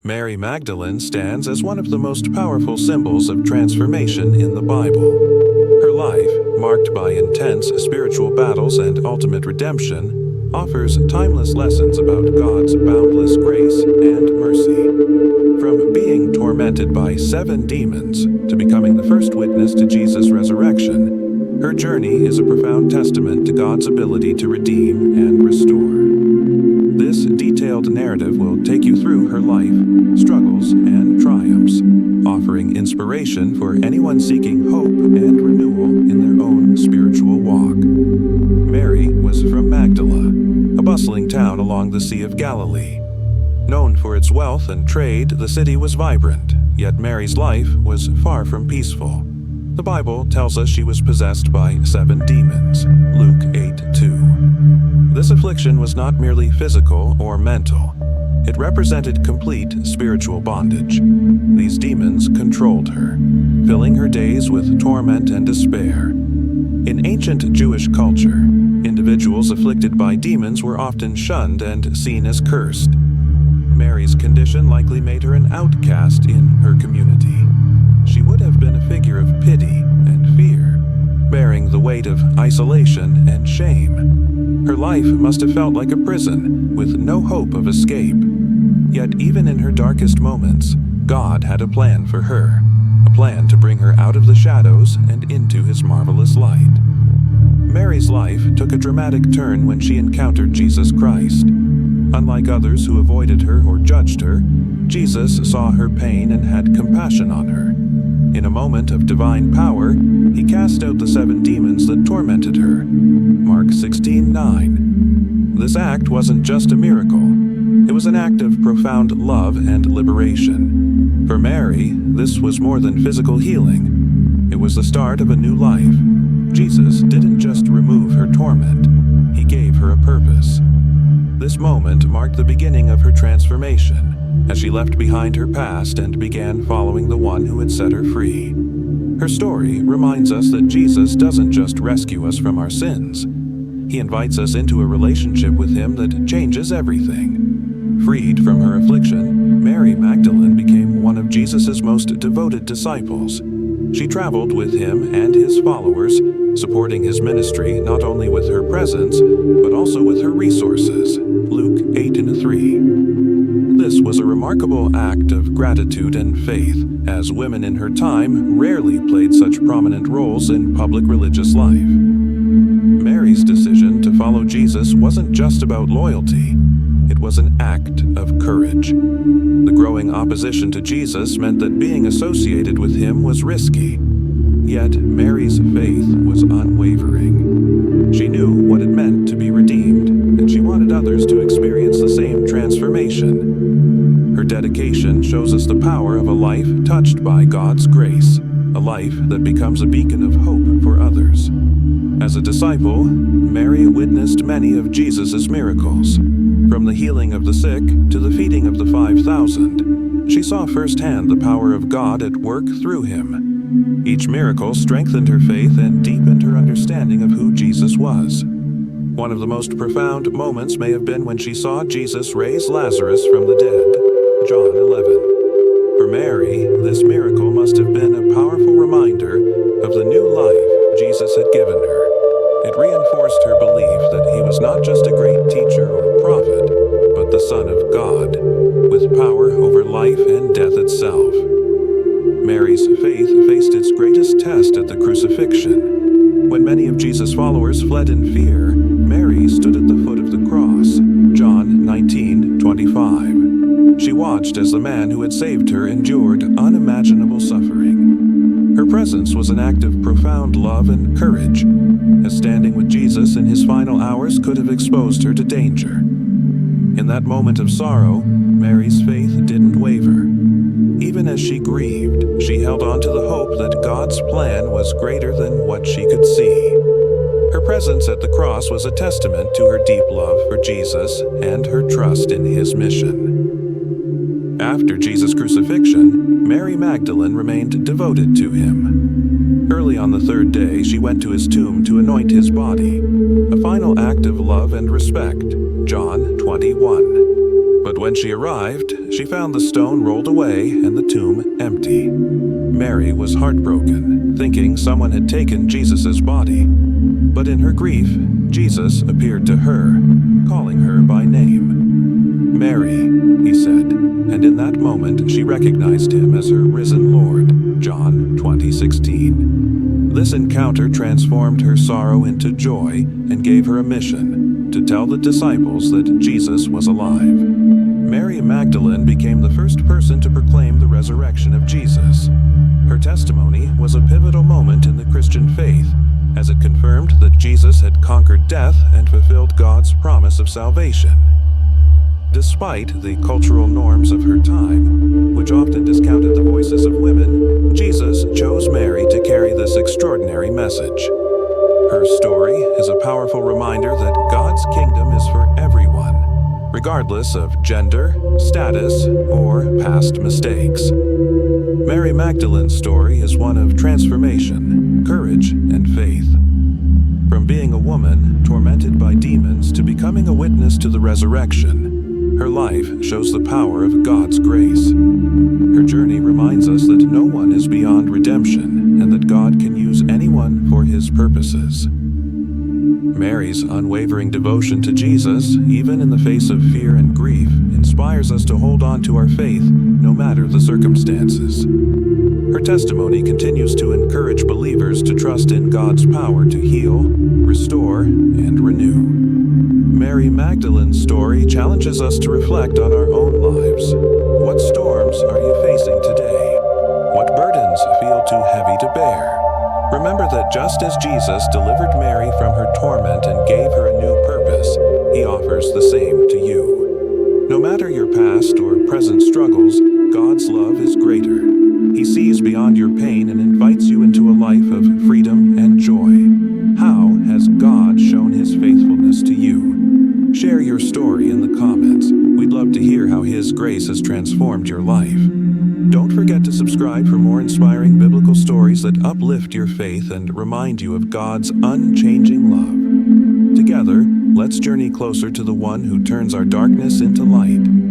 Mary Magdalene stands as one of the most powerful symbols of transformation in the Bible. Her life, marked by intense spiritual battles and ultimate redemption, offers timeless lessons about God's boundless grace and mercy. From being tormented by 7 demons to becoming the first witness to Jesus' resurrection, her journey is a profound testament to God's ability to redeem and restore. This detailed narrative will take you through her life, struggles, and triumphs, offering inspiration for anyone seeking hope and renewal in their own spiritual walk. Mary was from Magdala, a bustling town along the Sea of Galilee. Known for its wealth and trade, the city was vibrant, yet Mary's life was far from peaceful. The Bible tells us she was possessed by 7 demons, Luke 8:2. This affliction was not merely physical or mental. It represented complete spiritual bondage. These demons controlled her, filling her days with torment and despair. In ancient Jewish culture, individuals afflicted by demons were often shunned and seen as cursed. Mary's condition likely made her an outcast in her community. She would have been a figure of pity and fear, bearing the weight of isolation and shame. Her life must have felt like a prison, with no hope of escape. Yet even in her darkest moments, God had a plan for her, a plan to bring her out of the shadows and into His marvelous light. Mary's life took a dramatic turn when she encountered Jesus Christ. Unlike others who avoided her or judged her, Jesus saw her pain and had compassion on her. In a moment of divine power, He cast out the 7 demons that tormented her. Mark 16:9. This act wasn't just a miracle. It was an act of profound love and liberation. For Mary, this was more than physical healing. It was the start of a new life. Jesus didn't just remove her torment. He gave her a purpose. This moment marked the beginning of her transformation, as she left behind her past and began following the one who had set her free. Her story reminds us that Jesus doesn't just rescue us from our sins. He invites us into a relationship with Him that changes everything. Freed from her affliction, Mary Magdalene became one of Jesus' most devoted disciples. She traveled with Him and His followers, supporting His ministry not only with her presence, but also with her resources. Luke 8:3. This was a remarkable act of gratitude and faith, as women in her time rarely played such prominent roles in public religious life. Mary's decision to follow Jesus wasn't just about loyalty. It was an act of courage. The growing opposition to Jesus meant that being associated with Him was risky. Yet Mary's faith was unwavering. She knew what it meant to be redeemed, and she wanted others to experience the same transformation. Her dedication shows us the power of a life touched by God's grace, a life that becomes a beacon of hope for others. As a disciple, Mary witnessed many of Jesus' miracles. From the healing of the sick to the feeding of the 5,000, she saw firsthand the power of God at work through Him. Each miracle strengthened her faith and deepened her understanding of who Jesus was. One of the most profound moments may have been when she saw Jesus raise Lazarus from the dead. John 11. For Mary, this miracle must have been a powerful reminder of the new life Jesus had given her. It reinforced her belief that He was not just a great teacher or prophet, but the Son of God, with power over life and death itself. Mary's faith faced its greatest test at the crucifixion. When many of Jesus' followers fled in fear, Mary stood at the foot of the cross. John 19:25. She watched as the man who had saved her endured unimaginable suffering. Her presence was an act of profound love and courage, as standing with Jesus in His final hours could have exposed her to danger. In that moment of sorrow, Mary's faith didn't waver. Even as she grieved, she held on to the hope that God's plan was greater than what she could see. Her presence at the cross was a testament to her deep love for Jesus and her trust in His mission. After Jesus' crucifixion, Mary Magdalene remained devoted to Him. Early on the 3rd day, she went to His tomb to anoint His body, a final act of love and respect. John 21. But when she arrived, she found the stone rolled away and the tomb empty. Mary was heartbroken, thinking someone had taken Jesus' body. But in her grief, Jesus appeared to her, calling her by name. "Mary," he said, and in that moment she recognized him as her risen Lord. John 20:16. This encounter transformed her sorrow into joy and gave her a mission to tell the disciples that Jesus was alive. Mary Magdalene became the first person to proclaim the resurrection of Jesus. Her testimony was a pivotal moment in the Christian faith, as it confirmed that Jesus had conquered death and fulfilled God's promise of salvation. Despite the cultural norms of her time, which often discounted the voices of women, Jesus chose Mary to carry this extraordinary message. Her story is a powerful reminder that God's kingdom is for everyone, regardless of gender, status, or past mistakes. Mary Magdalene's story is one of transformation, courage, and faith. From being a woman tormented by demons to becoming a witness to the resurrection, her life shows the power of God's grace. Her journey reminds us that no one is beyond redemption and that God can use anyone for His purposes. Mary's unwavering devotion to Jesus, even in the face of fear and grief, inspires us to hold on to our faith no matter the circumstances. Her testimony continues to encourage believers to trust in God's power to heal, restore, and renew. Mary Magdalene's story challenges us to reflect on our own lives. What storms are you facing today? What burdens feel too heavy to bear? Remember that just as Jesus delivered Mary from her torment and gave her a new purpose, He offers the same to you. No matter your past or present struggles, God's love is greater. He sees beyond your pain and invites you into a life of freedom and joy. How has God shown His faithfulness to you? Share your story in the comments. We'd love to hear how His grace has transformed your life. Don't forget to subscribe for more inspiring biblical stories that uplift your faith and remind you of God's unchanging love. Together, let's journey closer to the one who turns our darkness into light.